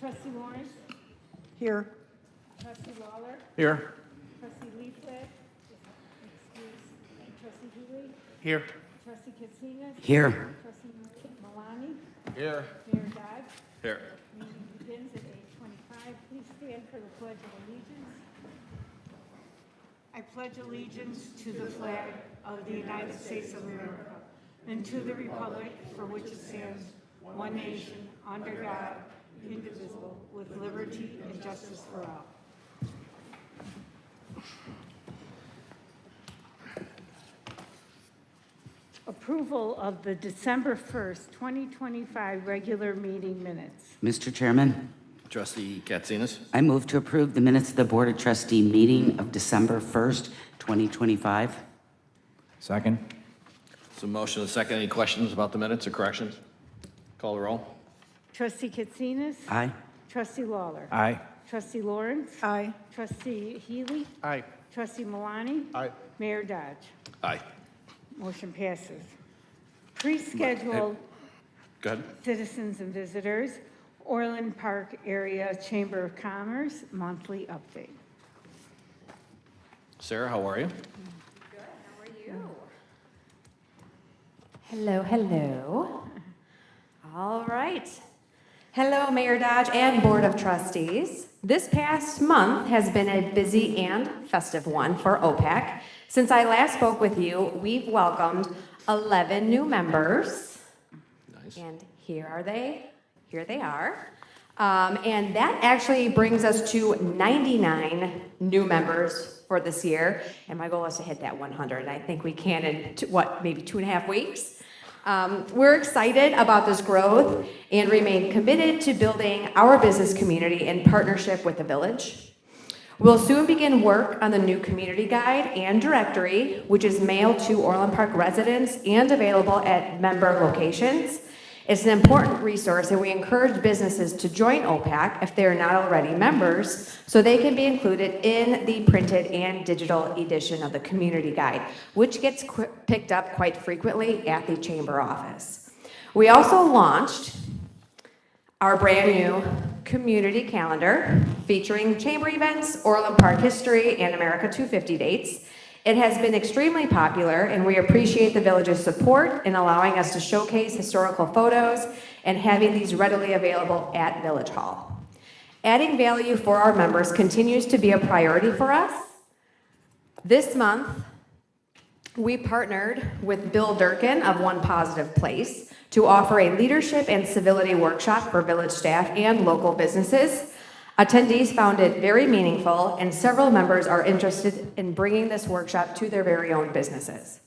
Trustee Lawrence? Here. Trustee Lawler? Here. Trustee Leaflet? Excuse. Trustee Healy? Here. Trustee Katsinas? Here. Trustee Malani? Here. Mayor Dodge? Here. Meeting begins at 8:25. Please stand for the Pledge of Allegiance. I pledge allegiance to the flag of the United States of America and to the republic for which it stands, one nation, under God, indivisible, with liberty and justice for all. Approval of the December 1st, 2025 regular meeting minutes. Mr. Chairman, Trustee Katsinas. I move to approve the minutes of the Board of Trustee meeting of December 1st, 2025. Second. So motion and second. Any questions about the minutes or corrections? Call the roll. Trustee Katsinas? Aye. Trustee Lawler? Aye. Trustee Lawrence? Aye. Trustee Healy? Aye. Trustee Malani? Aye. Mayor Dodge? Aye. Motion passes. Pre-scheduled Go ahead. citizens and visitors, Orland Park Area Chamber of Commerce monthly update. Sarah, how are you? Hello, hello. All right. Hello, Mayor Dodge and Board of Trustees. This past month has been a busy and festive one for OPAC. Since I last spoke with you, we've welcomed 11 new members. Nice. And here are they. Here they are. And that actually brings us to 99 new members for this year. And my goal is to hit that 100. And I think we can in, maybe 2.5 weeks. We're excited about this growth and remain committed to building our business community in partnership with the village. We'll soon begin work on the new community guide and directory, which is mailed to Orland Park residents and available at member locations. It's an important resource, and we encourage businesses to join OPAC if they're not already members, so they can be included in the printed and digital edition of the community guide, which gets picked up quite frequently at the chamber office. We also launched our brand new community calendar featuring chamber events, Orland Park history, and America 250 dates. It has been extremely popular, and we appreciate the village's support in allowing us to showcase historical photos and having these readily available at Village Hall. Adding value for our members continues to be a priority for us. This month, we partnered with Bill Durkin of One Positive Place to offer a leadership and civility workshop for village staff and local businesses. Attendees found it very meaningful, and several members are interested in bringing this workshop to their very own businesses.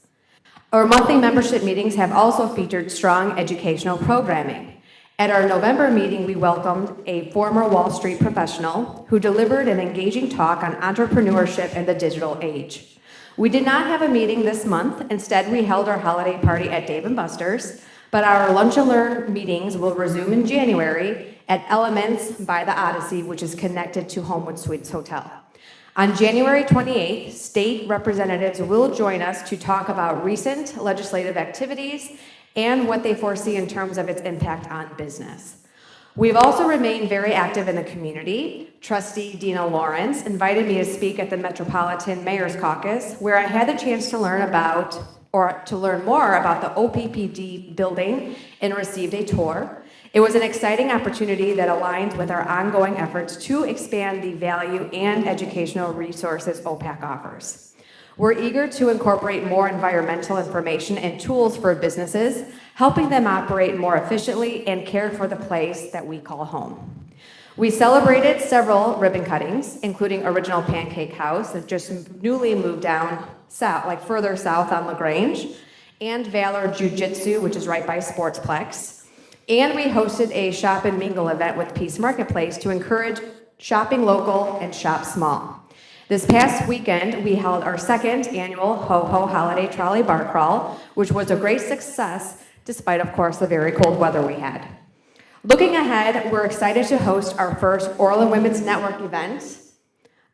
Our monthly membership meetings have also featured strong educational programming. At our November meeting, we welcomed a former Wall Street professional who delivered an engaging talk on entrepreneurship and the digital age. We did not have a meeting this month. Instead, we held our holiday party at Dave & Buster's, but our Lunch and Learn meetings will resume in January at Elements by the Odyssey, which is connected to Homewood Suites Hotel. On January 28th, state representatives will join us to talk about recent legislative activities and what they foresee in terms of its impact on business. We've also remained very active in the community. Trustee Dina Lawrence invited me to speak at the Metropolitan Mayor's Caucus, where I had the chance to learn more about the OPPD building and received a tour. It was an exciting opportunity that aligns with our ongoing efforts to expand the value and educational resources OPAC offers. We're eager to incorporate more environmental information and tools for businesses, helping them operate more efficiently and care for the place that we call home. We celebrated several ribbon cuttings, including Original Pancake House that just newly moved down south, further south on LaGrange, and Valor Jiu-Jitsu, which is right by Sportsplex. And we hosted a shop and mingle event with Peace Marketplace to encourage shopping local and shop small. This past weekend, we held our second annual Ho Ho Holiday Trolley Bar Crawl, which was a great success, despite, of course, the very cold weather we had. Looking ahead, we're excited to host our first Orland Women's Network event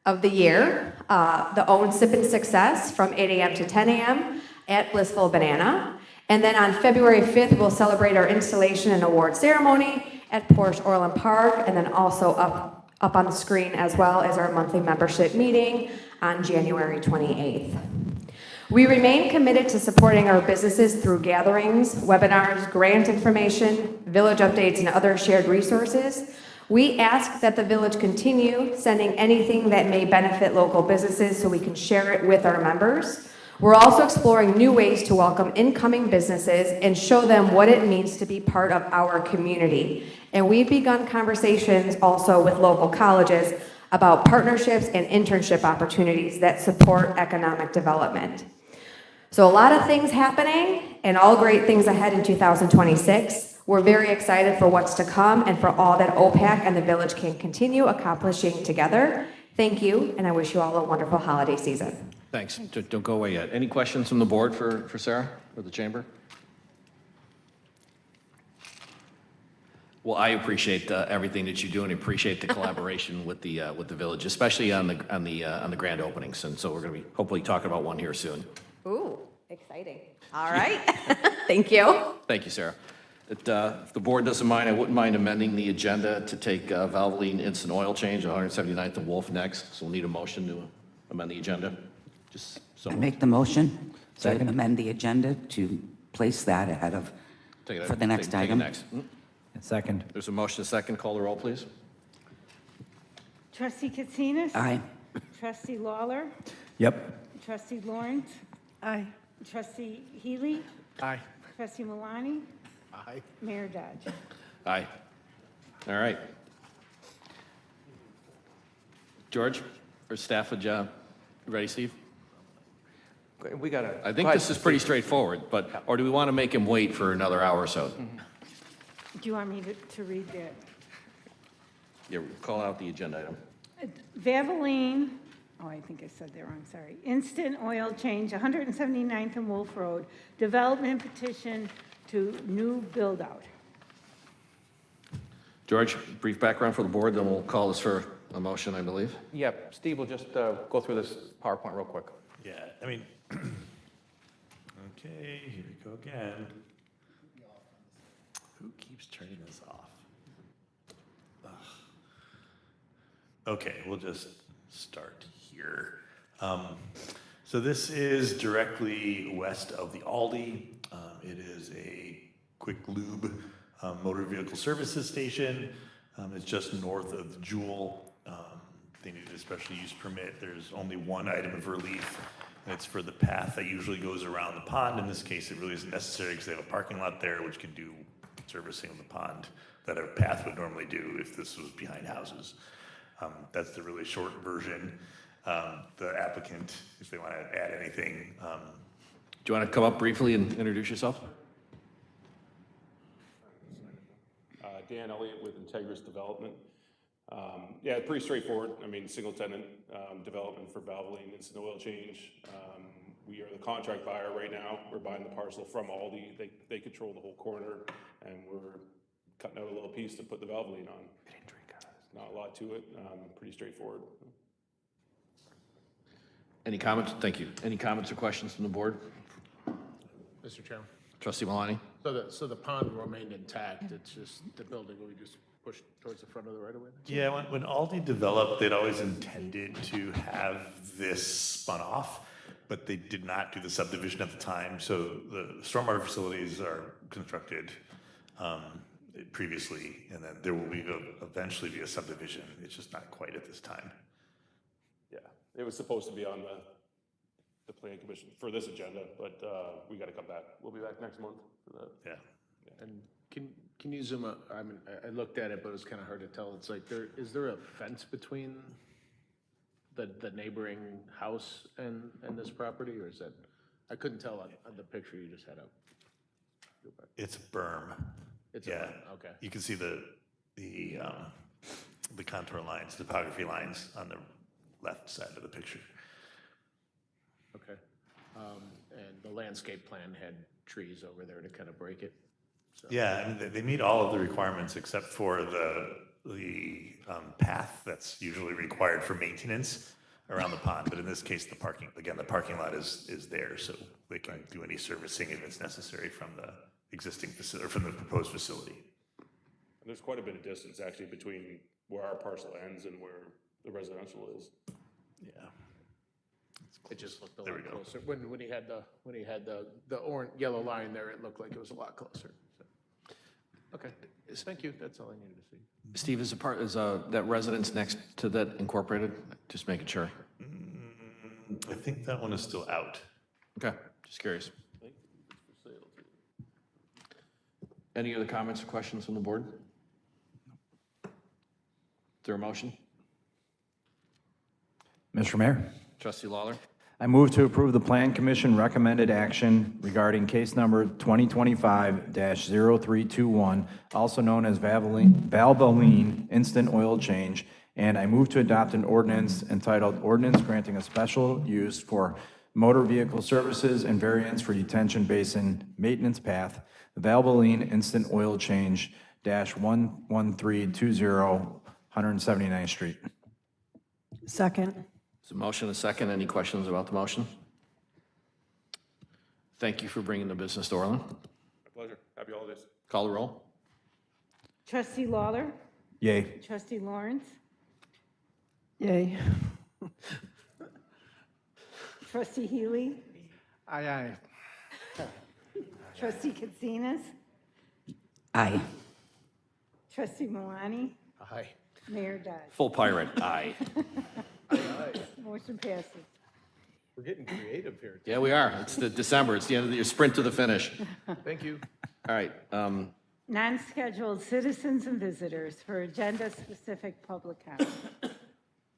of the year, the Own Sip and Success from 8 a.m. to 10 a.m. at Blissful Banana. And then on February 5th, we'll celebrate our installation and award ceremony at Porsche Orland Park, and then also up on the screen as well as our monthly membership meeting on January 28th. We remain committed to supporting our businesses through gatherings, webinars, grant information, village updates, and other shared resources. We ask that the village continue sending anything that may benefit local businesses so we can share it with our members. We're also exploring new ways to welcome incoming businesses and show them what it means to be part of our community. And we've begun conversations also with local colleges about partnerships and internship opportunities that support economic development. So a lot of things happening and all great things ahead in 2026. We're very excited for what's to come and for all that OPAC and the village can continue accomplishing together. Thank you, and I wish you all a wonderful holiday season. Thanks. Don't go away yet. Any questions from the board for Sarah or the chamber? Well, I appreciate everything that you do and appreciate the collaboration with the village, especially on the grand openings. And so we're going to be hopefully talking about one here soon. Ooh, exciting. All right. Thank you. Thank you, Sarah. If the board doesn't mind, I wouldn't mind amending the agenda to take Valvoline instant oil change, 179th and Wolf next. So we'll need a motion to amend the agenda. Just so. I make the motion to Second. amend the agenda to place that ahead of, for the next take it item. next. Second. There's a motion, a second. Call the roll, please. Trustee Katsinas? Aye. Trustee Lawler? Yep. Trustee Lawrence? Aye. Trustee Healy? Aye. Trustee Malani? Aye. Mayor Dodge? Aye. All right. George, or staff, would you ready, Steve? We got to. I think this is pretty straightforward, but, or do we want to make him wait for another hour or so? Do you want me to read that? Yeah, call out the agenda item. Valvoline, oh, I think I said that wrong, sorry. Instant oil change, 179th and Wolf Road, development petition to new build-out. George, brief background for the board, then we'll call this for a motion, I believe. Yep, Steve will just go through this PowerPoint real quick. Yeah, I mean, okay, here we go again. Who keeps turning this off? Ugh. Okay, we'll just start here. So this is directly west of the Aldi. It is a quick lube motor vehicle services station. It's just north of Jewel. They need a special use permit. There's only one item of relief, and it's for the path that usually goes around the pond. In this case, it really isn't necessary because they have a parking lot there which can do servicing of the pond that a path would normally do if this was behind houses. That's the really short version. The applicant, if they want to add anything. Do you want to come up briefly and introduce yourself? Dan Elliott with Integris Development. Yeah, pretty straightforward. I mean, single tenant development for Valvoline instant oil change. We are the contract buyer right now. We're buying the parcel from Aldi. They control the whole corner, and we're cutting out a little piece to put the Valvoline on. Not a lot to it. Pretty straightforward. Any comments? Thank you. Any comments or questions from the board? Mr. Chairman, Trustee Malani? so the pond remained intact, it's just the building will be just pushed towards the front of the right-of-way? Yeah, when Aldi developed, they'd always intended to have this spun off, but they did not do the subdivision at the time. So the stormwater facilities are constructed previously, and then there will be eventually be a subdivision. It's just not quite at this time. Yeah, it was supposed to be on the plan commission for this agenda, but we got to come back. We'll be back next month for that. Yeah. And can you zoom up? I mean, I looked at it, but it was kind of hard to tell. It's like, is there a fence between the neighboring house and this property, or is that, I couldn't tell on the picture you just had up. It's a berm. It's Yeah. okay. You can see the contour lines, topography lines on the left side of the picture. Okay. And the landscape plan had trees over there to kind of break it. So. Yeah, I mean, they meet all of the requirements except for the path that's usually required for maintenance around the pond. But in this case, the parking lot is there, so they can do any servicing if it's necessary from the existing facility or from the proposed facility. And there's quite a bit of distance actually between where our parcel ends and where the residential is. Yeah. It just looked a There lot we go. closer. When he had the orange, yellow line there, it looked like it was a lot closer. So. Okay, thank you. That's all I needed to see. Steve, is that residence next to that incorporated? Just making sure. I think that one is still out. Okay, just curious. Any other comments or questions from the board? Is there a motion? Mr. Mayor, Trustee Lawler? I move to approve the Plan Commission recommended action regarding case number 2025-0321, also known as Valvoline Instant Oil Change, and I move to adopt an ordinance entitled Ordinance Granting a Special Use for Motor Vehicle Services and Variance for Detention Basin Maintenance Path, Valvoline Instant Oil Change -11320, 179th Street. Second. There's a motion, a second. Any questions about the motion? Thank you for bringing the business to Orland. My pleasure. Happy holidays. Call the roll. Trustee Lawler? Yay. Trustee Lawrence? Yay. Trustee Healy? Aye, aye. Trustee Katsinas? Aye. Trustee Malani? Aye. Mayor Dodge? Full pirate, aye. Motion passes. We're getting creative here. Yeah, we are. It's the December. It's the end of the year, sprint to the finish. Thank you. All right, Non-scheduled citizens and visitors for agenda-specific public comment.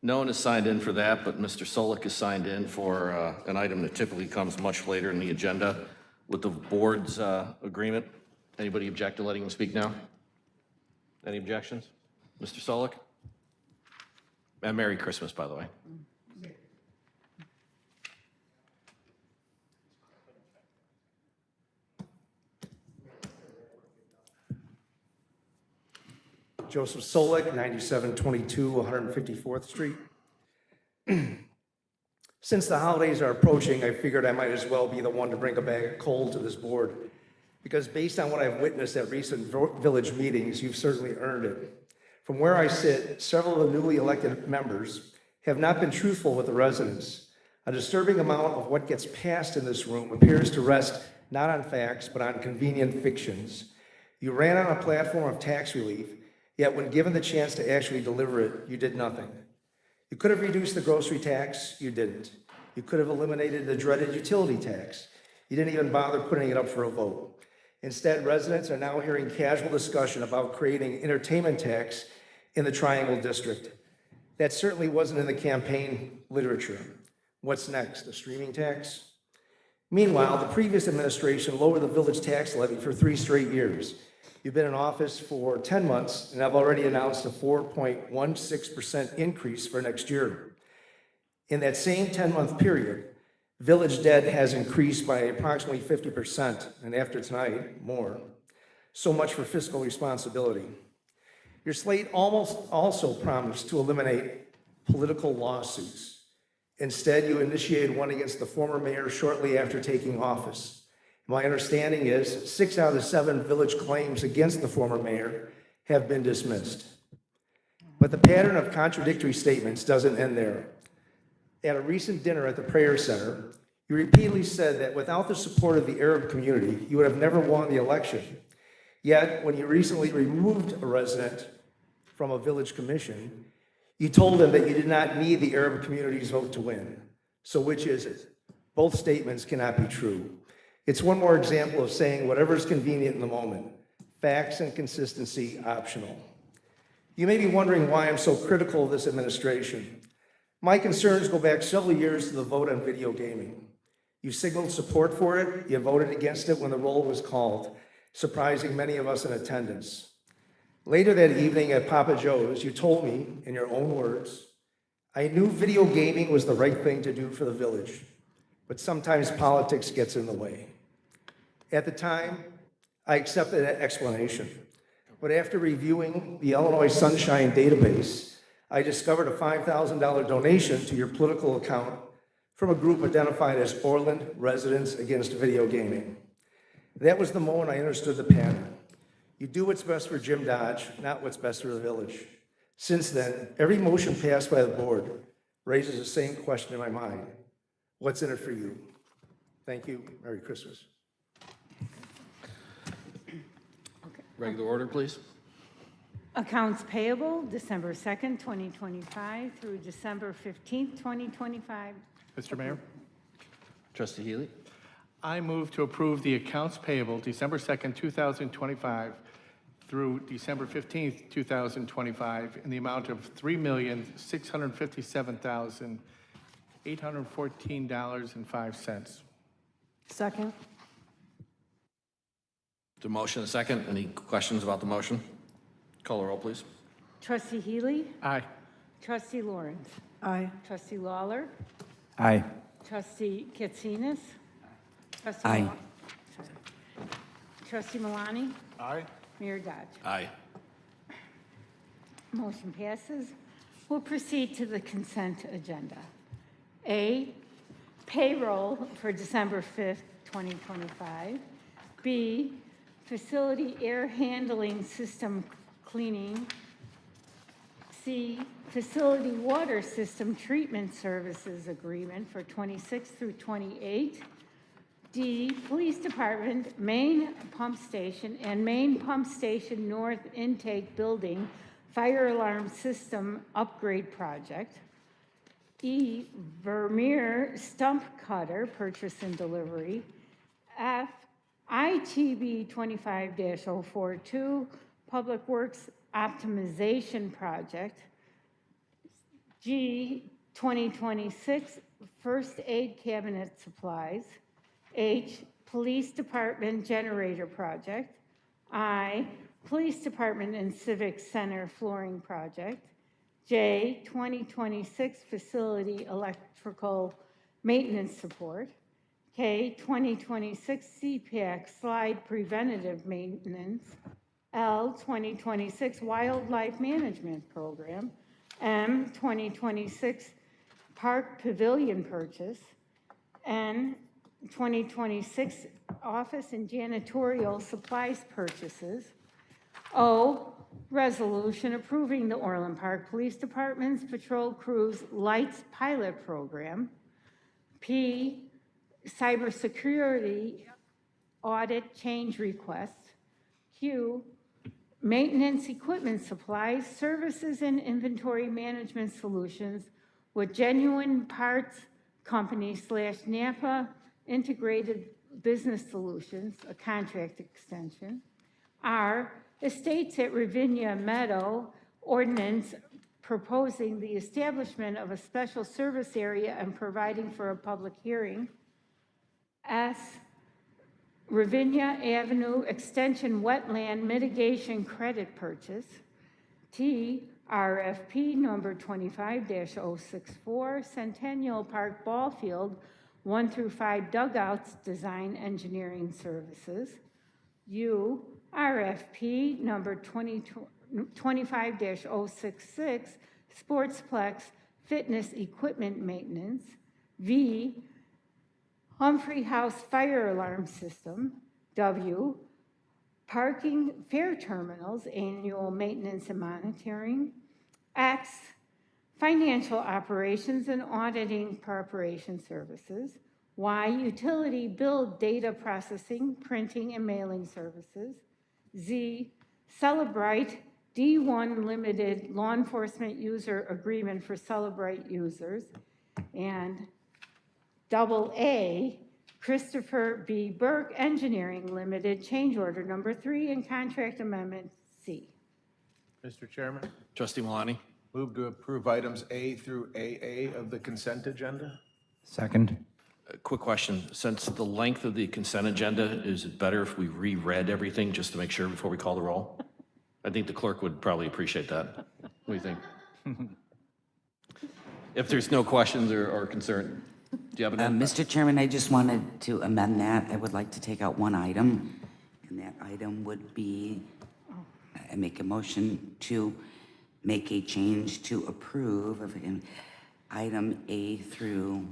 no one is signed in for that, but Mr. Solik is signed in for an item that typically comes much later in the agenda with the board's agreement. Anybody object to letting him speak now? Any objections? Mr. Solik? And Merry Christmas, by the way. Joseph Solik, 9722 154th Street. Since the holidays are approaching, I figured I might as well be the one to bring a bag of coal to this board, because based on what I've witnessed at recent village meetings, you've certainly earned it. From where I sit, several of the newly elected members have not been truthful with the residents. A disturbing amount of what gets passed in this room appears to rest not on facts, but on convenient fictions. You ran on a platform of tax relief, yet when given the chance to actually deliver it, you did nothing. You could have reduced the grocery tax, you didn't. You could have eliminated the dreaded utility tax. You didn't even bother putting it up for a vote. Instead, residents are now hearing casual discussion about creating entertainment tax in the Triangle District. That certainly wasn't in the campaign literature. What's next, a streaming tax? Meanwhile, the previous administration lowered the village tax levy for 3 straight years. You've been in office for 10 months, and I've already announced a 4.16% increase for next year. In that same 10-month period, village debt has increased by approximately 50%, and after tonight, more. So much for fiscal responsibility. Your slate almost also promised to eliminate political lawsuits. Instead, you initiated one against the former mayor shortly after taking office. My understanding is 6 out of the 7 village claims against the former mayor have been dismissed. But the pattern of contradictory statements doesn't end there. At a recent dinner at the Prayer Center, you repeatedly said that without the support of the Arab community, you would have never won the election. Yet, when you recently removed a resident from a village commission, you told them that you did not need the Arab community's vote to win. So which is it? Both statements cannot be true. It's one more example of saying whatever is convenient in the moment. Facts and consistency optional. You may be wondering why I'm so critical of this administration. My concerns go back several years to the vote on video gaming. You signaled support for it, you voted against it when the roll was called, surprising many of us in attendance. Later that evening at Papa Joe's, you told me, in your own words, I knew video gaming was the right thing to do for the village, but sometimes politics gets in the way. At the time, I accepted that explanation, but after reviewing the Illinois Sunshine database, I discovered a $5,000 donation to your political account from a group identified as Orland Residents Against Video Gaming. That was the moment I understood the pattern. You do what's best for Jim Dodge, not what's best for the village. Since then, every motion passed by the board raises the same question in my mind. What's in it for you? Thank you. Merry Christmas. Regular order, please. Accounts payable, December 2nd, 2025 through December 15th, 2025. Mr. Mayor, Trustee Healy? I move to approve the accounts payable December 2nd, 2025 through December 15th, 2025 in the amount of $3,657,814.05. Second. The motion, a second. Any questions about the motion? Call the roll, please. Trustee Healy, Aye. Trustee Lawrence, Aye. Trustee Lawler, Aye. Trustee Katsinas. Trustee Aye. sorry. Trustee Malani, Aye. Mayor Dodge. Aye. Motion passes. We'll proceed to the consent agenda. A, payroll for December 5th, 2025. B, facility air handling system cleaning. C, facility water system treatment services agreement for 26 through 28. D, Police Department main pump station and main pump station north intake building fire alarm system upgrade project. E, Vermeer stump cutter purchase and delivery. F, ITB 25-042 Public Works optimization project. G, 2026 first aid cabinet supplies. H, Police Department generator project. I, Police Department and Civic Center flooring project. J, 2026 facility electrical maintenance support. K, 2026 CPAC slide preventative maintenance. L, 2026 wildlife management program. M, 2026 park pavilion purchase. N, 2026 office and janitorial supplies purchases. O, resolution approving the Orland Park Police Department's Patrol Crews Lights Pilot Program. P, cybersecurity audit change request. Q, maintenance equipment supplies, services and inventory management solutions with Genuine Parts Company / Napa Integrated Business Solutions, a contract extension. R, Estates at Ravinia Meadow ordinance proposing the establishment of a special service area and providing for a public hearing. S, Ravinia Avenue Extension Wetland Mitigation Credit Purchase. T, RFP number 25-064 Centennial Park Ball Field 1 through 5 Dugouts Design Engineering Services. U, RFP number 25-066 Sportsplex Fitness Equipment Maintenance. V, Humphrey House Fire Alarm System. W, Parking Fair Terminals Annual Maintenance and Monitoring. X, Financial Operations and Auditing Preparation Services. Y, Utility Bill Data Processing, Printing and Mailing Services. Z, Celebrite D1 Limited Law Enforcement User Agreement for Celebrite users. And AA, Christopher B. Burke Engineering Limited, change order number 3 and contract amendment C. Mr. Chairman, Trustee Malani? move to approve items A through AA of the consent agenda. Second. A quick question. Since the length of the consent agenda, is it better if we reread everything just to make sure before we call the roll? I think the clerk would probably appreciate that. What do you think? If there's no questions or concern, do you have an? Mr. Chairman, I just wanted to amend that. I would like to take out one item, and that item would be, I make a motion to make a change to approve of item A through,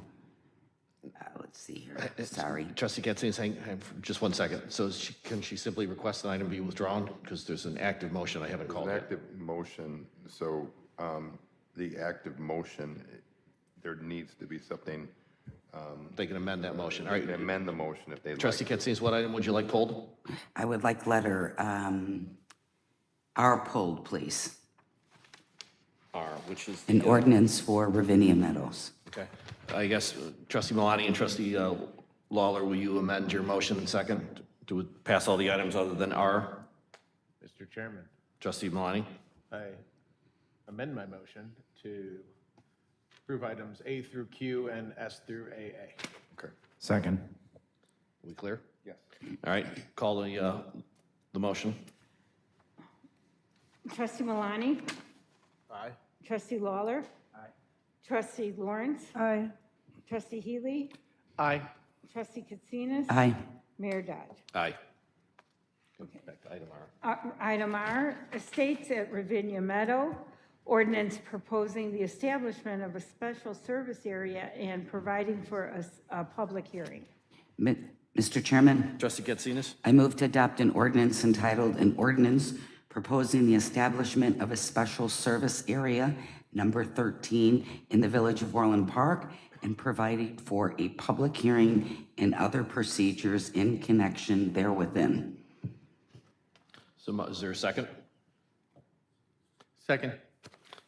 let's let's see here, sorry. Trustee Katsinas, hang for just 1 second. So can she simply request an item be withdrawn? Because there's an active motion I haven't called An yet. active motion, so the active motion, there needs to be something, They can amend that motion. All right. amend the motion if they'd like. Trustee Katsinas, what item would you like pulled? I would like letter R pulled, please. R, which is An the, ordinance for Ravinia Meadows. okay. I guess Trustee Malani and Trustee Lawler, will you amend your motion in second to pass all the items other than R? Mr. Chairman, Trustee Malani? I amend my motion to approve items A through Q and S through AA. Okay. Second. Are we clear? Yes. All right, call the motion. Trustee Malani? Aye. Trustee Lawler? Aye. Trustee Lawrence? Aye. Trustee Healy? Aye. Trustee Katsinas? Aye. Mayor Dodge. Aye. Back to item R. Item R, Estates at Ravinia Meadow, ordinance proposing the establishment of a special service area and providing for a public hearing. Mr. Chairman, Trustee Katsinas? I move to adopt an ordinance entitled, an ordinance proposing the establishment of a special service area, number 13, in the Village of Orland Park, and providing for a public hearing and other procedures in connection therewithin. So is there a second? Second.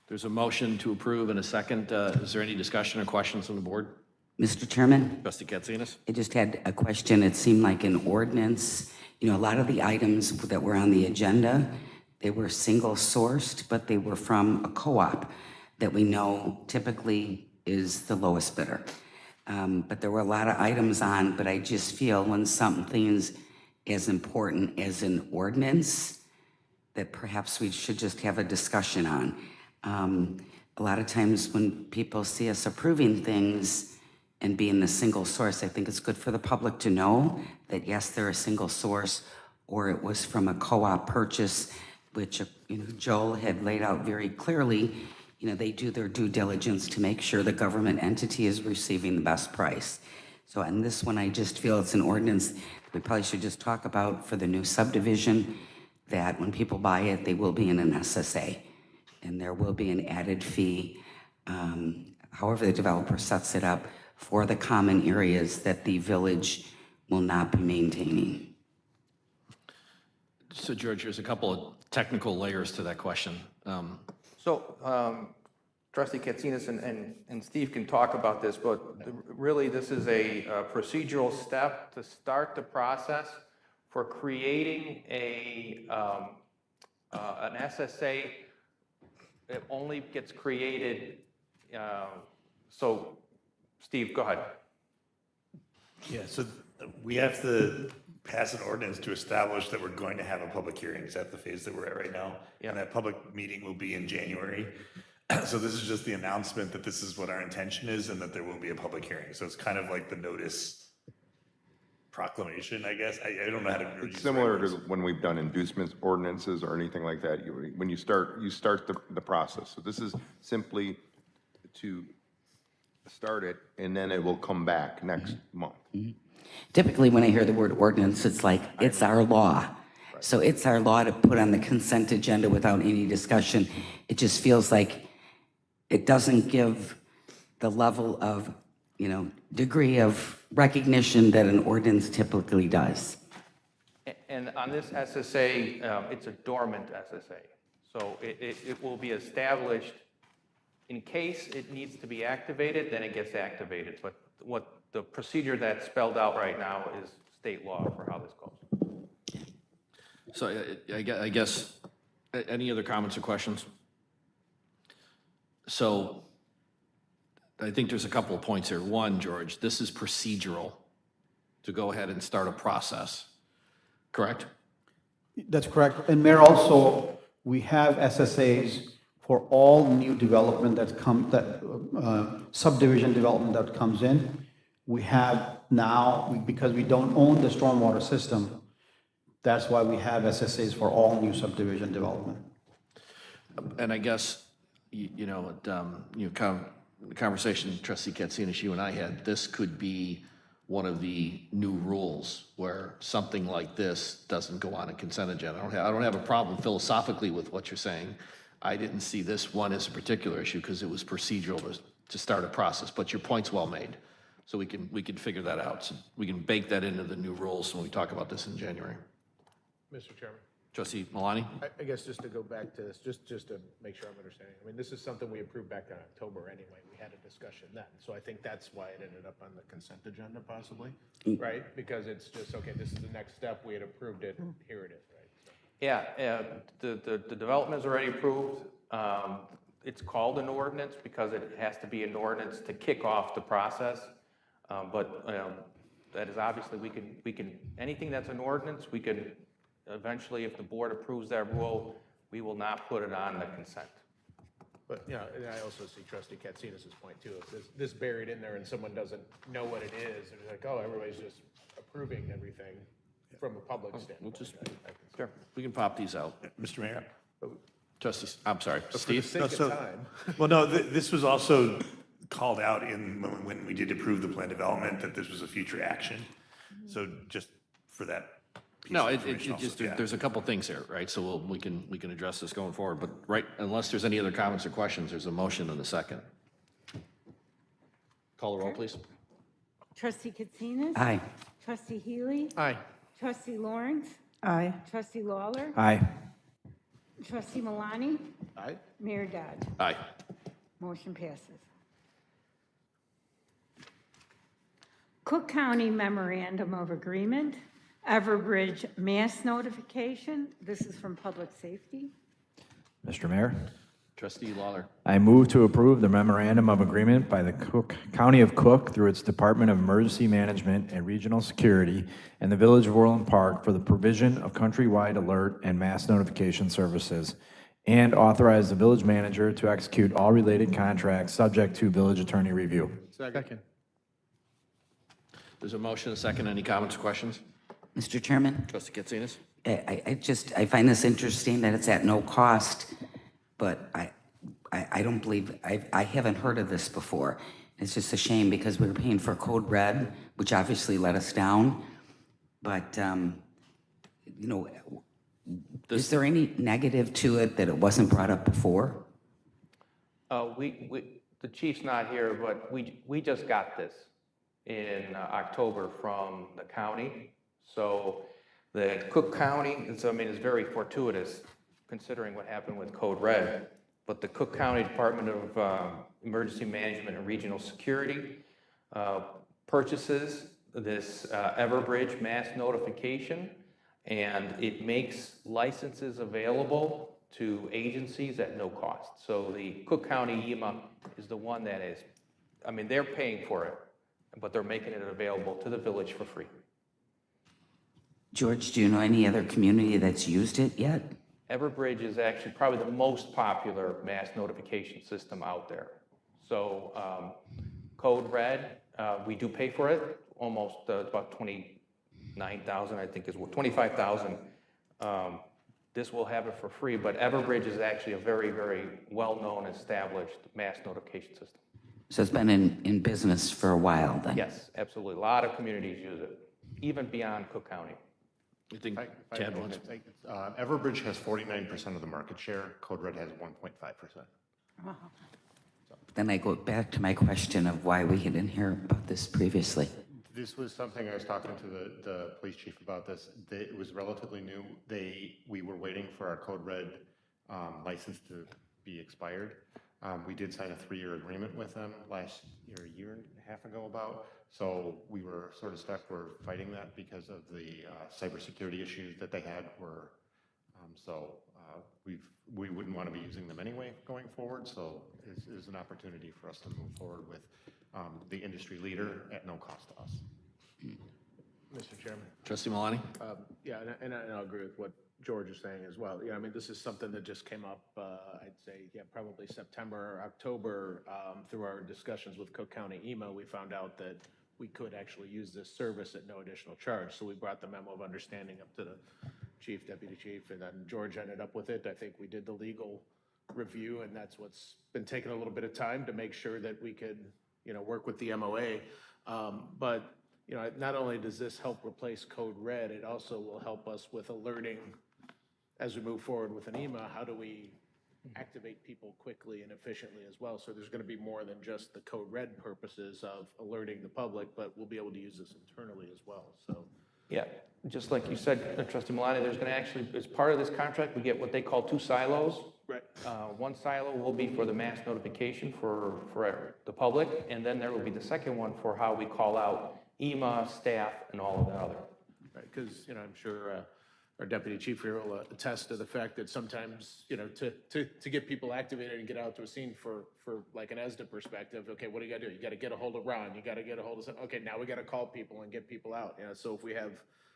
There's a motion to approve and a second. Is there any discussion or questions from the board? Mr. Chairman, Trustee Katsinas? I just had a question. It seemed like an ordinance, a lot of the items that were on the agenda, they were single sourced, but they were from a co-op that we know typically is the lowest bidder. But there were a lot of items on, but I just feel when something's as important as an ordinance, that perhaps we should just have a discussion on. A lot of times when people see us approving things and being the single source, I think it's good for the public to know that yes, they're a single source, or it was from a co-op purchase, which Joel had laid out very clearly. They do their due diligence to make sure the government entity is receiving the best price. So on this one, I just feel it's an ordinance we probably should just talk about for the new subdivision, that when people buy it, they will be in an SSA, and there will be an added fee, however the developer sets it up, for the common areas that the village will not be maintaining. So George, there's a couple of technical layers to that question. So Trustee Katsinas and Steve can talk about this, but really this is a procedural step to start the process for creating an SSA. It only gets created, so Steve, go ahead. Yeah, so we have to pass an ordinance to establish that we're going to have a public hearing. Is that the phase that we're at right now? Yeah. And that public meeting will be in January. So this is just the announcement that this is what our intention is and that there will be a public hearing. So it's kind of like the notice proclamation, I guess. I don't know how to. It's similar to when we've done inducements, ordinances, or anything like that. When you start the process. So this is simply to start it, and then it will come back next month. Typically, when I hear the word ordinance, it's like, it's our law. So it's our law to put on the consent agenda without any discussion. It just feels like it doesn't give the level of, degree of recognition that an ordinance typically does. And on this SSA, it's a dormant SSA. So it will be established in case it needs to be activated, then it gets activated. But what the procedure that's spelled out right now is state law for how this goes. So I guess, any other comments or questions? So I think there's a couple of points here. One, George, this is procedural to go ahead and start a process, correct? That's correct. And Mayor, also, we have SSAs for all new development subdivision development that comes in. We have now, because we don't own the stormwater system, that's why we have SSAs for all new subdivision development. And I guess, kind of the conversation Trustee Katsinas, you and I had, this could be one of the new rules where something like this doesn't go on a consent agenda. I don't have a problem philosophically with what you're saying. I didn't see this one as a particular issue because it was procedural to start a process, but your point's well made. So we can figure that out. So we can bake that into the new rules when we talk about this in January. Mr. Chairman, Trustee Malani? I guess just to go back to this, just to make sure I'm understanding. I mean, this is something we approved back in October anyway. We had a discussion then. So I think that's why it ended up on the consent agenda possibly, right? Because it's just, okay, this is the next step. We had approved it, here it is, right? So. Yeah, the development is already approved. It's called an ordinance because it has to be an ordinance to kick off the process. But that is obviously, we can, anything that's an ordinance, we can, eventually, if the board approves that rule, we will not put it on the consent. But, you know, and I also see Trustee Katsinas's point too. If this buried in there and someone doesn't know what it is, they're like, oh, everybody's just approving everything from a public standpoint. We'll just, Sure. we can pop these out. Mr. Mayor? Trustees, I'm sorry, For the Steve? sake of time. Well, no, this was also called out when we did approve the plan development, that this was a future action. So just for that piece No, of it information also, just, yeah. there's a couple things here, right? So we can address this going forward, but right, unless there's any other comments or questions, there's a motion and a second. Call the roll, please. Trustee Katsinas? Aye. Trustee Healy? Aye. Trustee Lawrence? Aye. Trustee Lawler? Aye. Trustee Malani? Aye. Mayor Dodd? Aye. Motion passes. Cook County Memorandum of Agreement, Everbridge Mass Notification. This is from Public Safety. Mr. Mayor? Trustee Lawler. I move to approve the memorandum of agreement by the County of Cook through its Department of Emergency Management and Regional Security and the Village of Orland Park for the provision of countrywide alert and mass notification services, and authorize the village manager to execute all related contracts subject to village attorney review. Second. There's a motion, a second. Any comments or questions? Mr. Chairman? Trustee Katsinas? I find this interesting that it's at no cost, but I don't believe, I haven't heard of this before. It's just a shame because we were paying for Code Red, which obviously let us down. But, you know, is there any negative to it that it wasn't brought up before? The chief's not here, but we just got this in October from the county. So the Cook County, it's very fortuitous considering what happened with Code Red, but the Cook County Department of Emergency Management and Regional Security purchases this Everbridge mass notification, and it makes licenses available to agencies at no cost. So the Cook County EMA is the one that is, they're paying for it, but they're making it available to the village for free. George, do you know any other community that's used it yet? Everbridge is actually probably the most popular mass notification system out there. So Code Red, we do pay for it, almost about 29,000, I think is 25,000. This will have it for free, but Everbridge is actually a very, very well-known, established mass notification system. So it's been in business for a while then? Yes, absolutely. A lot of communities use it, even beyond Cook County. You think Chad wants? Everbridge has 49% of the market share. Code Red has 1.5%. Then I go back to my question of why we didn't hear about this previously. This was something I was talking to the police chief about this. It was relatively new. We were waiting for our Code Red license to be expired. We did sign a 3-year agreement with them last year, a year and a half ago about. So we were sort of stuck. We're fighting that because of the cybersecurity issues that they had. We wouldn't want to be using them anyway going forward. So it is an opportunity for us to move forward with the industry leader at no cost to us. Mr. Chairman. Trustee Malani? Yeah, and I'll agree with what George is saying as well. Yeah, this is something that just came up, I'd say, probably September or October. Through our discussions with Cook County EMA, we found out that we could actually use this service at no additional charge. So we brought the memo of understanding up to the chief, deputy chief, and then George ended up with it. I think we did the legal review, and that's what's been taking a little bit of time to make sure that we could, work with the MOA. But you know, not only does this help replace Code Red, it also will help us with alerting as we move forward with an EMA, how do we activate people quickly and efficiently as well? So there's going to be more than just the Code Red purposes of alerting the public, but we'll be able to use this internally as well, so. Yeah, just like you said, Trustee Malani, there's going to actually, as part of this contract, we get what they call 2 silos. Right. One silo will be for the mass notification for the public, and then there will be the second one for how we call out EMA, staff, and all of the other. Right, because, you know, I'm sure our deputy chief here will attest to the fact that sometimes, you know, to get people activated and get out to a scene for like an ESDA perspective, okay, what do you got to do? You got to get a hold of Ron, you got to get a hold of, okay, now we got to call people and get people out. You know, so if we have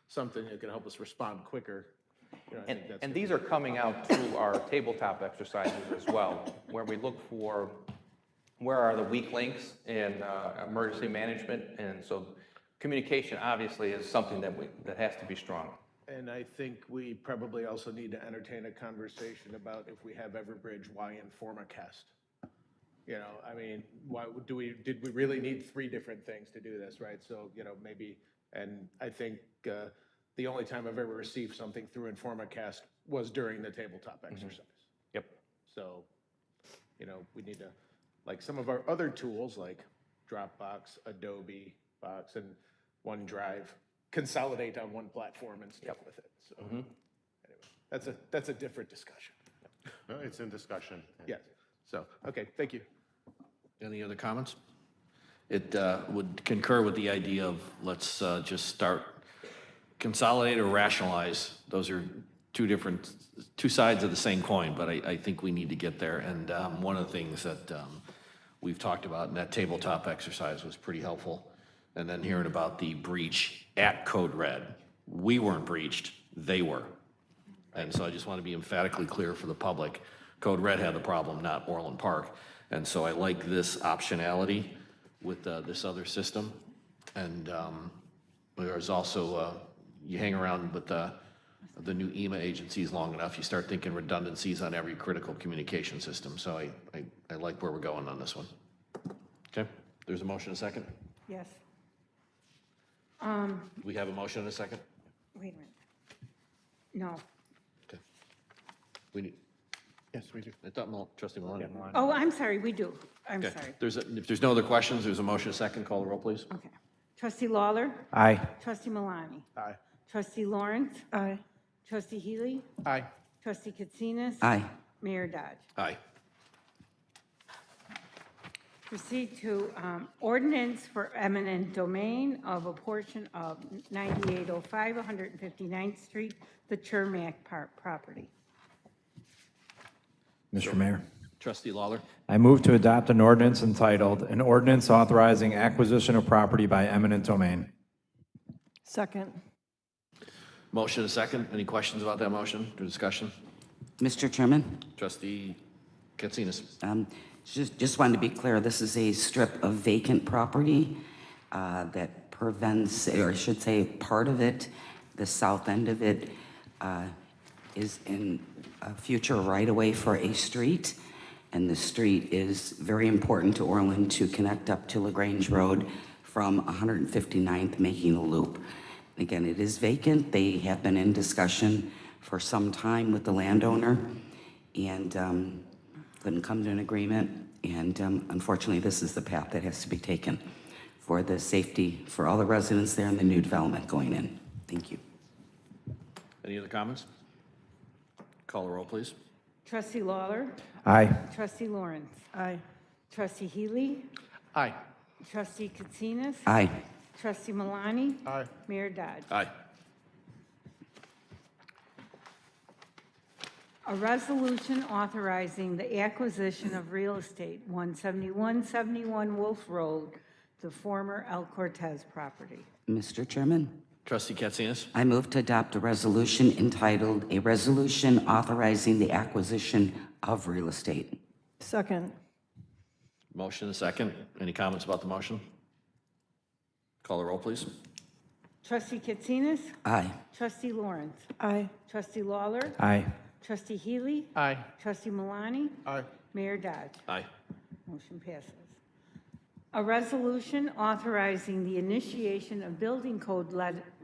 something that can help us respond quicker, you know, I think that's And good. these are coming out through our tabletop exercises as well, where we look for where are the weak links in emergency management, and so communication obviously is something that has to be strong. And I think we probably also need to entertain a conversation about if we have Everbridge, why InformaCast? You know, I mean, why did we really need 3 different things to do this, right? So, you know, maybe, and I think the only time I've ever received something through InformaCast was during the tabletop exercise. Yep. So, you know, we need to, like some of our other tools like Dropbox, Adobe Box, and OneDrive, consolidate on one platform and stick with it. So anyway, that's a different discussion. No, it's in discussion. Yes. So, okay, thank you. Any other comments? It would concur with the idea of let's just start, consolidate or rationalize. Those are two sides of the same coin, but I think we need to get there. And one of the things that we've talked about in that tabletop exercise was pretty helpful. And then hearing about the breach at Code Red. We weren't breached, they were. And so I just want to be emphatically clear for the public. Code Red had the problem, not Orland Park. And so I like this optionality with this other system. And there's also, you hang around with the new EMA agencies long enough, you start thinking redundancies on every critical communication system. So I like where we're going on this one. Okay, there's a motion, a second? Yes. We have a motion and a second? Wait a minute. No. Okay. We need, Yes, we do. I thought Trustee Maloney. Oh, I'm sorry, we do. I'm Okay, sorry. if there's no other questions, there's a motion, a second, call the roll, please. Okay. Trustee Lawler? Aye. Trustee Malani? Aye. Trustee Lawrence? Aye. Trustee Healy? Aye. Trustee Katsinas? Aye. Mayor Dodge? Aye. Proceed to ordinance for eminent domain of a portion of 9805 159th Street, the Chermack property. Mr. Mayor, Trustee Lawler, I move to adopt an ordinance entitled, "An Ordinance Authorizing Acquisition of Property by Eminent Domain." Second. motion, a second. Any questions about that motion or discussion? Mr. Chairman? Trustee Katsinas. Just wanted to be clear, this is a strip of vacant property that prevents, or I should say, part of it, the south end of it, is in a future right-of-way for a street, and the street is very important to Orland to connect up to LaGrange Road from 159th, making a loop. Again, it is vacant. They have been in discussion for some time with the landowner, and couldn't come to an agreement, and unfortunately, this is the path that has to be taken for the safety for all the residents there and the new development going in. Thank you. Any other comments? Call the roll, please. Trustee Lawler? Aye. Trustee Lawrence? Aye. Trustee Healy? Aye. Trustee Katsinas? Aye. Trustee Malani? Aye. Mayor Dodge? Aye. A resolution authorizing the acquisition of real estate, 17171 Wolf Road, the former El Cortez property. Mr. Chairman, Trustee Katsinas. I move to adopt a resolution entitled, "A Resolution Authorizing the Acquisition of Real Estate." Second. Motion, a second. Any comments about the motion? Call the roll, please. Trustee Katsinas? Aye. Trustee Lawrence? Aye. Trustee Lawler? Aye. Trustee Healy? Aye. Trustee Malani? Aye. Mayor Dodge? Aye. Motion passes. A resolution authorizing the initiation of building code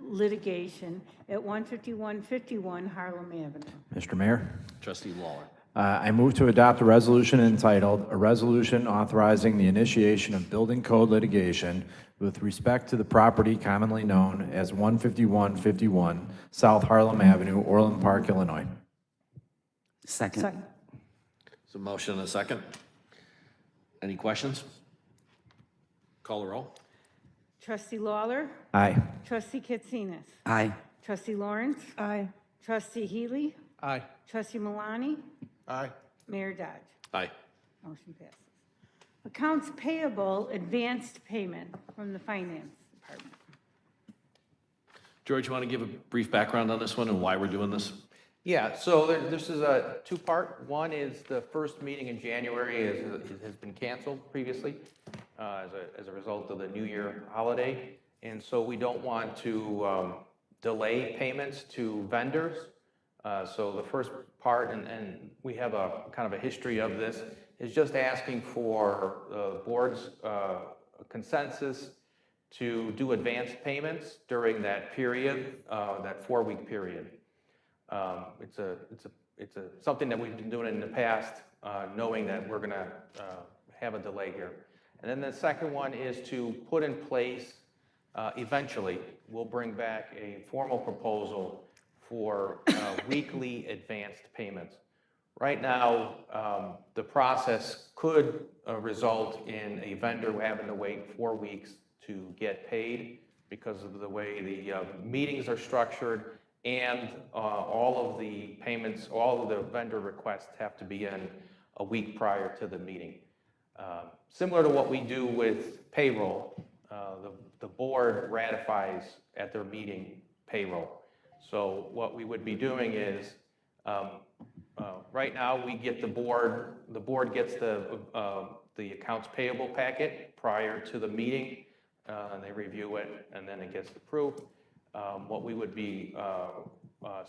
litigation at 15151 Harlem Avenue. Mr. Mayor, Trustee Lawler. I move to adopt a resolution entitled, "A Resolution Authorizing the Initiation of Building Code Litigation with Respect to the Property Commonly Known as 15151 South Harlem Avenue, Orland Park, Illinois." Second. Second. There's a motion and a second. Any questions? Call the roll. Trustee Lawler, Aye. Trustee Katsinas, Aye. Trustee Lawrence, Aye. Trustee Healy, Aye. Trustee Malani, Aye. Mayor Dodge. Aye. Motion passes. Accounts payable advanced payment from the Finance Department. George, you want to give a brief background on this one and why we're doing this? Yeah, so this is a two-part. One is the first meeting in January has been canceled previously as a result of the New Year holiday. And so we don't want to delay payments to vendors. So the first part, and we have a kind of a history of this, is just asking for the board's consensus to do advance payments during that period, that 4-week period. It's something that we've been doing in the past, knowing that we're going to have a delay here. And then the second one is to put in place, eventually, we'll bring back a formal proposal for weekly advanced payments. Right now, the process could result in a vendor having to wait 4 weeks to get paid because of the way the meetings are structured, and all of the payments, all of the vendor requests have to be in a week prior to the meeting. Similar to what we do with payroll, the board ratifies at their meeting payroll. So what we would be doing is, right now we get the board gets the accounts payable packet prior to the meeting, and they review it, and then it gets approved. What we would be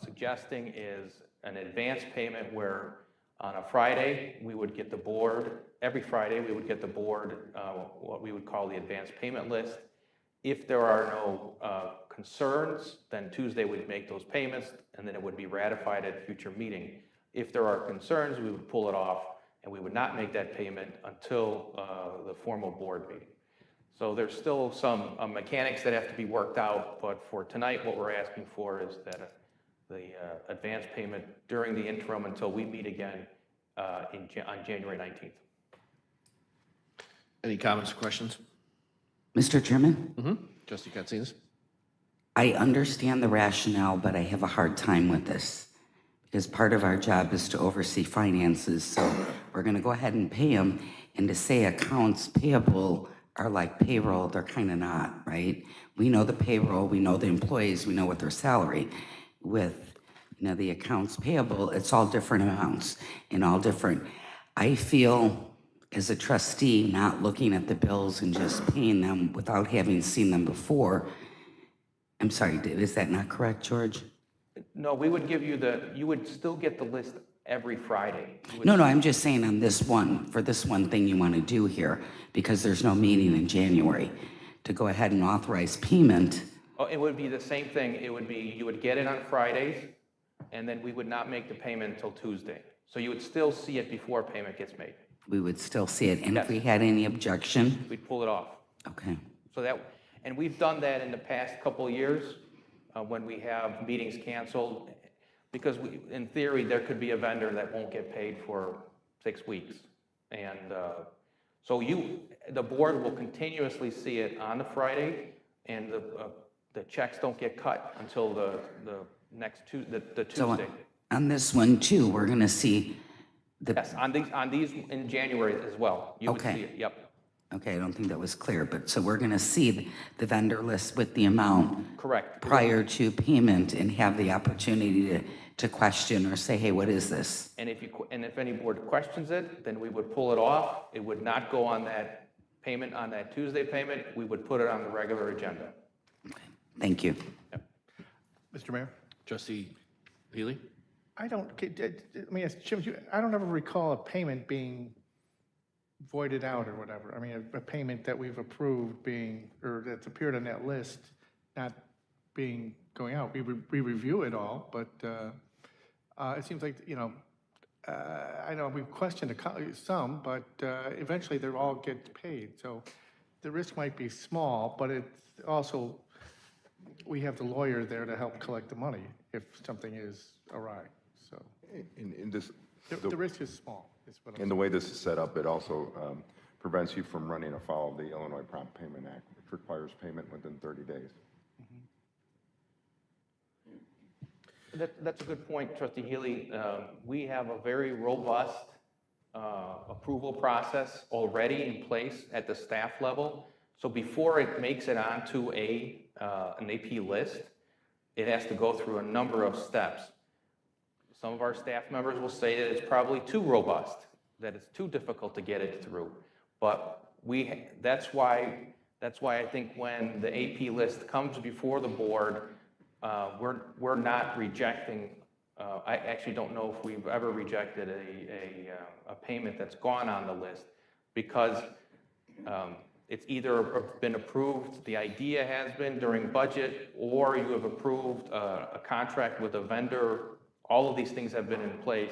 suggesting is an advance payment where on a Friday, we would get the board, every Friday, we would get the board what we would call the advance payment list. If there are no concerns, then Tuesday we'd make those payments, and then it would be ratified at a future meeting. If there are concerns, we would pull it off, and we would not make that payment until the formal board meeting. So there's still some mechanics that have to be worked out, but for tonight, what we're asking for is that the advance payment during the interim until we meet again on January 19th. Any comments or questions? Mr. Chairman? Trustee Katsinas? I understand the rationale, but I have a hard time with this because part of our job is to oversee finances. So we're going to go ahead and pay them. And to say accounts payable are like payroll, they're kind of not, right? We know the payroll, we know the employees, we know what their salary. With the accounts payable, it's all different amounts and all different. I feel as a trustee, not looking at the bills and just paying them without having seen them before. I'm sorry, is that not correct, George? No, we would give you you would still get the list every Friday. No, I'm just saying on this one, for this one thing you want to do here, because there's no meeting in January, to go ahead and authorize payment. Oh, it would be the same thing. It would be, you would get it on Fridays, and then we would not make the payment until Tuesday. So you would still see it before payment gets made. We would still see it, and Yes. if we had any objection? We'd pull it off. Okay. So and we've done that in the past couple of years when we have meetings canceled, because in theory, there could be a vendor that won't get paid for 6 weeks. And so the board will continuously see it on the Friday, and the checks don't get cut until the next the So Tuesday. on this one too, we're going to see Yes, on these in January as well. You would Okay. see it, yep. Okay, I don't think that was clear, but so we're going to see the vendor list with the amount Correct. prior to payment and have the opportunity to question or say, hey, what is this? And if any board questions it, then we would pull it off. It would not go on that payment, on that Tuesday payment. We would put it on the regular agenda. Thank you. Mr. Mayor? Trustee Healy? Let me ask Jim, I don't ever recall a payment being voided out or whatever. I mean, a payment that we've approved being, or that's appeared on that list, not being, going out. We review it all, but it seems like, I know we questioned some, but eventually they'll all get paid. So the risk might be small, but it's also, we have the lawyer there to help collect the money if something is awry. So In this, the risk is small, is what I'm in the way this is set up, it also prevents you from running afoul of the Illinois Prompt Payment Act, which requires payment within 30 days. That's a good point, Trustee Healy. We have a very robust approval process already in place at the staff level. So before it makes it onto an AP list, it has to go through a number of steps. Some of our staff members will say that it's probably too robust, that it's too difficult to get it through. But that's why I think when the AP list comes before the board, we're not rejecting, I actually don't know if we've ever rejected a payment that's gone on the list, because it's either been approved, the idea has been during budget, or you have approved a contract with a vendor. All of these things have been in place,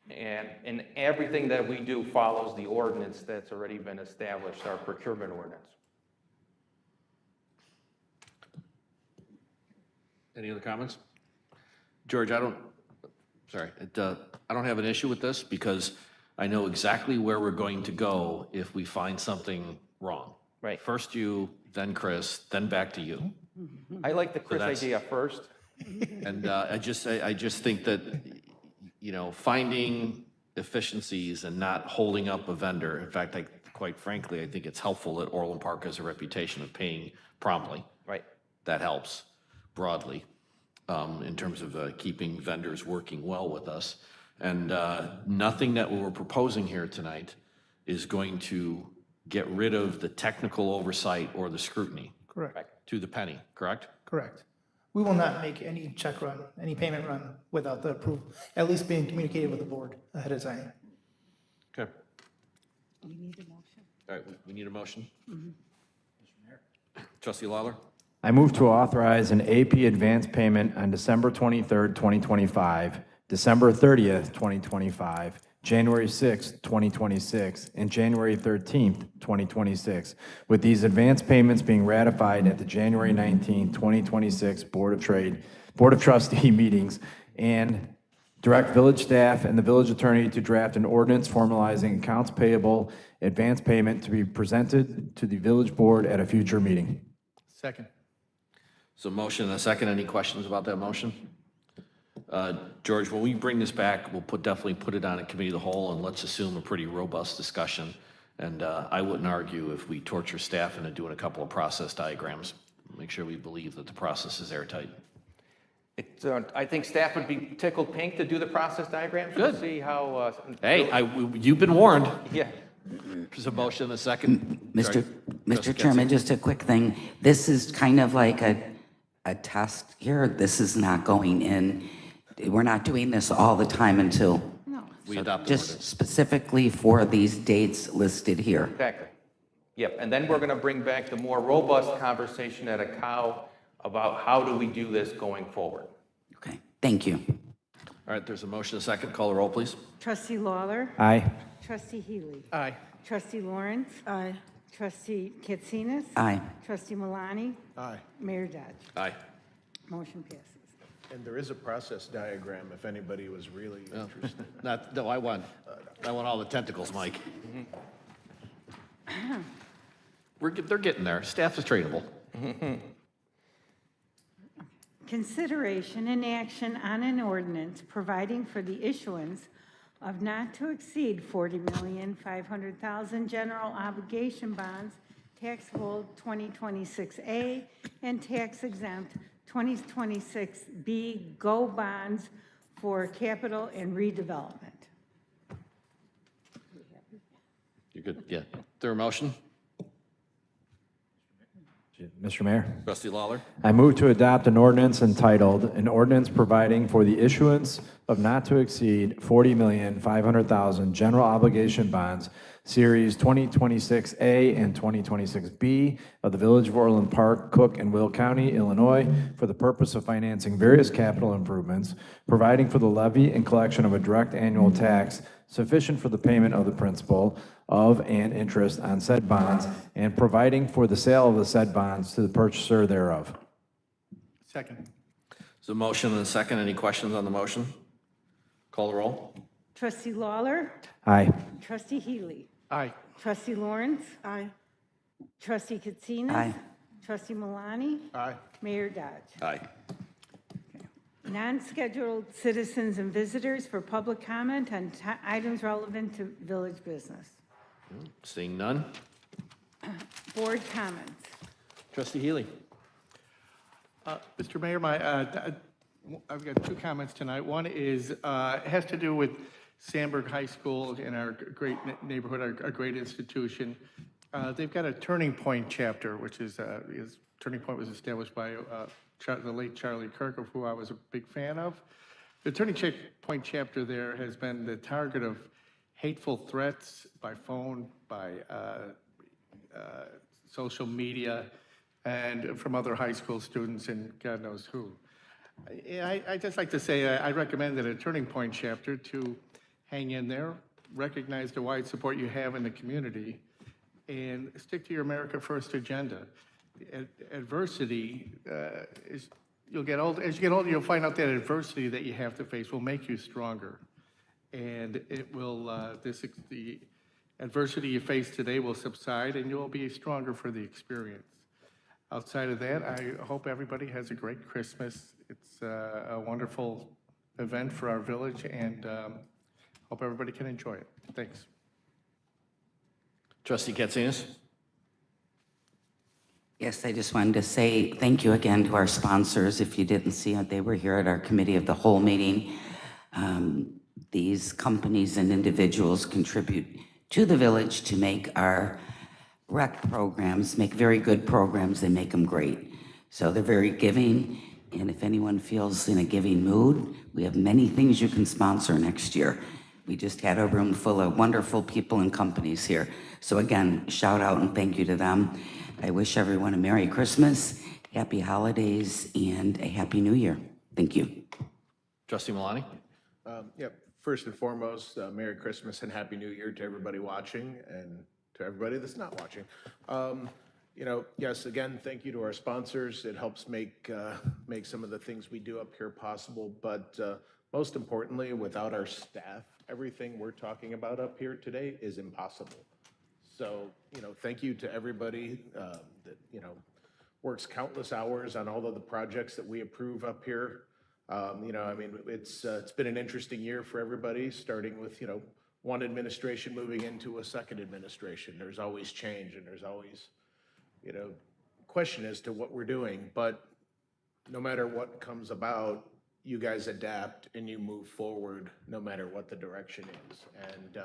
and everything that we do follows the ordinance that's already been established, our procurement ordinance. Any other comments? George, I don't have an issue with this because I know exactly where we're going to go if we find something wrong. Right. First you, then Chris, then back to you. I like the Chris idea first. And I just think that, finding efficiencies and not holding up a vendor. In fact, quite frankly, I think it's helpful that Orland Park has a reputation of paying promptly. Right. That helps broadly in terms of keeping vendors working well with us. And nothing that we're proposing here tonight is going to get rid of the technical oversight or the scrutiny. Correct. To the penny, correct? Correct. We will not make any check run, any payment run without the approval, at least being communicated with the board ahead of time. Okay. We need a motion. All right, we need a motion. Trustee Lawler? I move to authorize an AP advance payment on December 23rd, 2025, December 30th, 2025, January 6th, 2026, and January 13th, 2026, with these advance payments being ratified at the January 19th, 2026 Board of Trustee meetings, and direct village staff and the village attorney to draft an ordinance formalizing accounts payable advance payment to be presented to the village board at a future meeting. Second. So motion and a second. Any questions about that motion? George, when we bring this back, we'll definitely put it on a committee of the whole, and let's assume a pretty robust discussion. And I wouldn't argue if we torture staff into doing a couple of process diagrams. Make sure we believe that the process is airtight. I think staff would be tickled pink to do the process diagrams. Good. To see how. Hey, you've been warned. Yeah. There's a motion and a second. Sorry. Mr. Chairman, just a quick thing. This is kind of like a test here. This is not going in. We're not doing this all the time until, We adopt the just ordinance. specifically for these dates listed here. Exactly. Yep, and then we're going to bring back the more robust conversation at a cow about how do we do this going forward. Okay, thank you. All right, there's a motion and a second. Call the roll, please. Trustee Lawler. Aye. Trustee Healy. Aye. Trustee Lawrence. Aye. Trustee Katsinas. Aye. Trustee Malani. Aye. Mayor Dodge. Aye. Motion passes. And there is a process diagram if anybody was really interested. No, I want all the tentacles, Mike. They're getting there. Staff is trainable. Consideration and action on an ordinance providing for the issuance of not to exceed $40,500,000 general obligation bonds, taxable 2026A and tax exempt 2026B GO bonds for capital and redevelopment. You're good. Yeah. Is there a motion? Mr. Mayor? Trustee Lawler? I move to adopt an ordinance entitled, an ordinance providing for the issuance of not to exceed $40,500,000 general obligation bonds, Series 2026A and 2026B of the Village of Orland Park, Cook and Will County, Illinois, for the purpose of financing various capital improvements, providing for the levy and collection of a direct annual tax sufficient for the payment of the principal of and interest on said bonds, and providing for the sale of the said bonds to the purchaser thereof. Second. There's a motion and a second. Any questions on the motion? Call the roll. Trustee Lawler. Aye. Trustee Healy. Aye. Trustee Lawrence. Aye. Trustee Katsinas. Aye. Trustee Malani. Aye. Mayor Dodge. Aye. Non-scheduled citizens and visitors for public comment on items relevant to village business. Seeing none. Board comments. Trustee Healy. Mr. Mayor, I've got two comments tonight. One is, has to do with Sandburg High School and our great neighborhood, our great institution. They've got a Turning Point chapter, which is Turning Point was established by the late Charlie Kirk, of who I was a big fan of. The Turning Point chapter there has been the target of hateful threats by phone, by social media, and from other high school students and God knows who. I just like to say I recommend that a Turning Point chapter to hang in there, recognize the wide support you have in the community, and stick to your America First agenda. Adversity is, you'll get old, as you get older, you'll find out that adversity that you have to face will make you stronger. And it will, the adversity you face today will subside and you'll be stronger for the experience. Outside of that, I hope everybody has a great Christmas. It's a wonderful event for our village, and hope everybody can enjoy it. Thanks. Trustee Katsinas. Yes, I just wanted to say thank you again to our sponsors. If you didn't see it, they were here at our committee of the whole meeting. These companies and individuals contribute to the village to make our rec programs, make very good programs, they make them great. So they're very giving, and if anyone feels in a giving mood, we have many things you can sponsor next year. We just had a room full of wonderful people and companies here. So again, shout out and thank you to them. I wish everyone a Merry Christmas, Happy Holidays, and a Happy New Year. Thank you. Trustee Malani. Yep. First and foremost, Merry Christmas and Happy New Year to everybody watching and to everybody that's not watching. Yes, again, thank you to our sponsors. It helps make some of the things we do up here possible. But most importantly, without our staff, everything we're talking about up here today is impossible. So, thank you to everybody that, works countless hours on all of the projects that we approve up here. It's been an interesting year for everybody, starting with, one administration moving into a second administration. There's always change and there's always, question as to what we're doing. But no matter what comes about, you guys adapt and you move forward no matter what the direction is. And,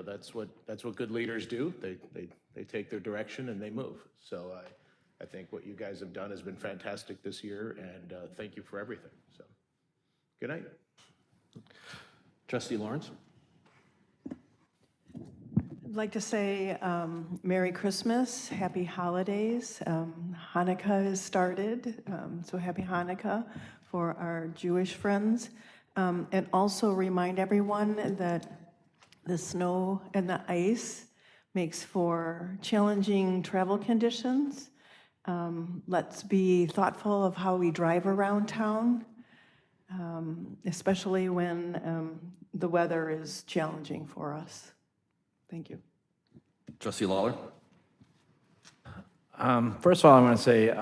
that's what good leaders do. They take their direction and they move. So I think what you guys have done has been fantastic this year, and thank you for everything. So, good night. Trustee Lawrence. I'd like to say Merry Christmas, Happy Holidays. Hanukkah has started, so Happy Hanukkah for our Jewish friends. And also remind everyone that the snow and the ice makes for challenging travel conditions. Let's be thoughtful of how we drive around town, especially when the weather is challenging for us. Thank you. Trustee Lawler. First of all, I want to say,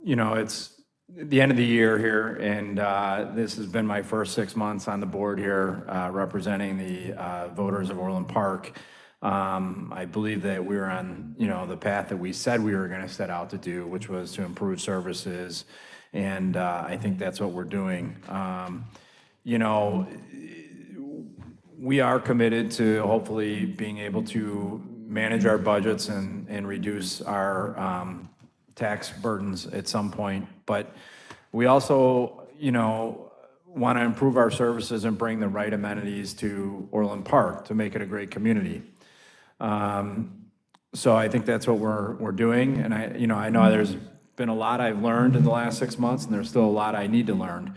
it's the end of the year here, and this has been my first 6 months on the board here, representing the voters of Orland Park. I believe that we're on, the path that we said we were going to set out to do, which was to improve services, and I think that's what we're doing. We are committed to hopefully being able to manage our budgets and reduce our tax burdens at some point, but we also, want to improve our services and bring the right amenities to Orland Park to make it a great community. So I think that's what we're doing, and I know there's been a lot I've learned in the last 6 months, and there's still a lot I need to learn.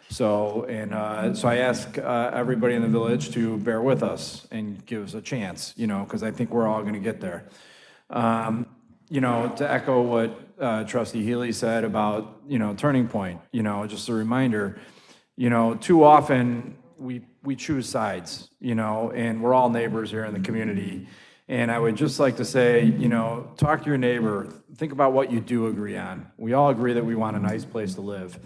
So I ask everybody in the village to bear with us and give us a chance, because I think we're all going to get there. To echo what Trustee Healy said about, Turning Point, just a reminder, too often we choose sides, and we're all neighbors here in the community. And I would just like to say, talk to your neighbor, think about what you do agree on. We all agree that we want a nice place to live,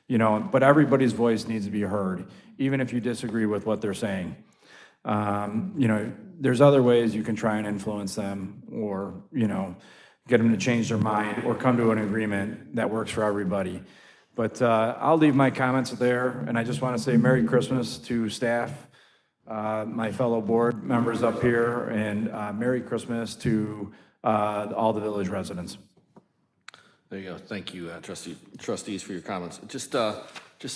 but everybody's voice needs to be heard, even if you disagree with what they're saying. There's other ways you can try and influence them or, get them to change their mind or come to an agreement that works for everybody. But I'll leave my comments there, and I just want to say Merry Christmas to staff, my fellow board members up here, and Merry Christmas to all the village residents. There you go. Thank you, trustees, for your comments. Just a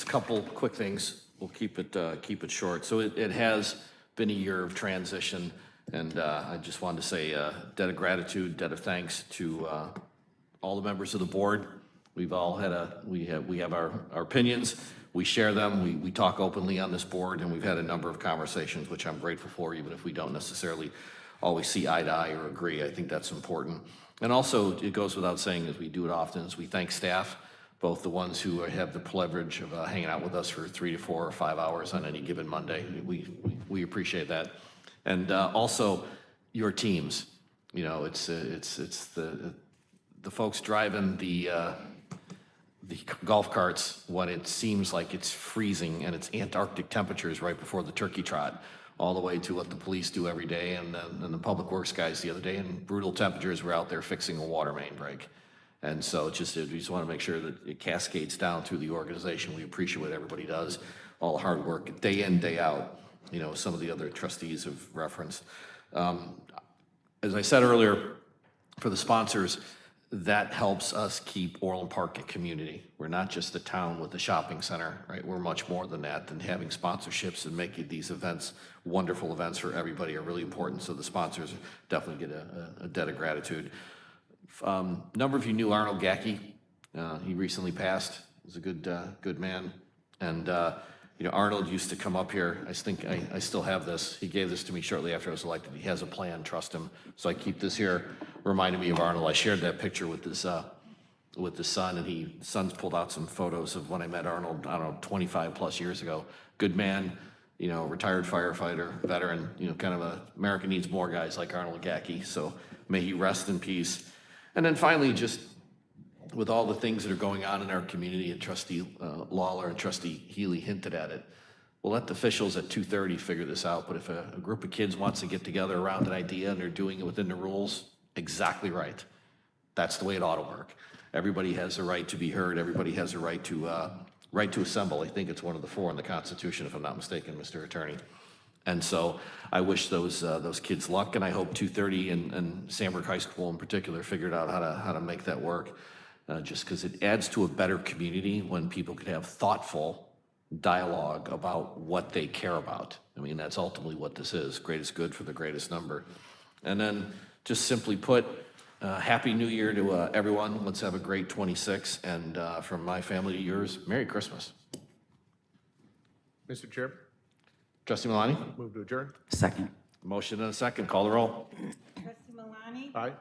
couple quick things. We'll keep it short. So it has been a year of transition, and I just wanted to say debt of gratitude, debt of thanks to all the members of the board. We've all had we have our opinions. We share them. We talk openly on this board, and we've had a number of conversations, which I'm grateful for, even if we don't necessarily always see eye to eye or agree. I think that's important. And also, it goes without saying, as we do it often, is we thank staff, both the ones who have the privilege of hanging out with us for 3 to 4 or 5 hours on any given Monday. We appreciate that. And also, your teams. It's the folks driving the golf carts when it seems like it's freezing and it's Antarctic temperatures right before the turkey trot, all the way to what the police do every day and the public works guys the other day, and brutal temperatures were out there fixing a water main break. And so we just want to make sure that it cascades down through the organization. We appreciate what everybody does, all the hard work, day in, day out. Some of the other trustees have referenced. As I said earlier, for the sponsors, that helps us keep Orland Park a community. We're not just a town with a shopping center, right? We're much more than that, and having sponsorships and making these events, wonderful events for everybody, are really important. So the sponsors definitely get a debt of gratitude. A number of you knew Arnold Gackey. He recently passed. He's a good man. And Arnold used to come up here. I think I still have this. He gave this to me shortly after I was elected. He has a plan, trust him. So I keep this here, reminding me of Arnold. I shared that picture with his son, and his son's pulled out some photos of when I met Arnold, I don't know, 25 plus years ago. Good man, retired firefighter, veteran, kind of America needs more guys like Arnold Gackey. So may he rest in peace. And then finally, just with all the things that are going on in our community, and Trustee Lawler and Trustee Healy hinted at it, we'll let the officials at 2:30 figure this out, but if a group of kids wants to get together around an idea and they're doing it within the rules, exactly right. That's the way it ought to work. Everybody has a right to be heard. Everybody has a right to assemble. I think it's one of the 4 in the Constitution, if I'm not mistaken, Mr. Attorney. And so I wish those kids luck, and I hope 2:30 and Sandburg High School in particular figured out how to make that work. Just because it adds to a better community when people can have thoughtful dialogue about what they care about. I mean, that's ultimately what this is, greatest good for the greatest number. And then just simply put, Happy New Year to everyone. Let's have a great 26, and from my family to yours, Merry Christmas. Mr. Chair, Trustee Malani? move to adjourn. Second. Motion and a second, call the roll. Trustee Malani? Aye.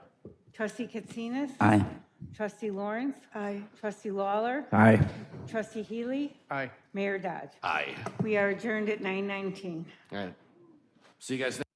Trustee Katsinas? Aye. Trustee Lawrence? Aye. Trustee Lawler? Aye. Trustee Healy? Aye. Mayor Dodge. Aye. We are adjourned at 9:19. All right. See you guys next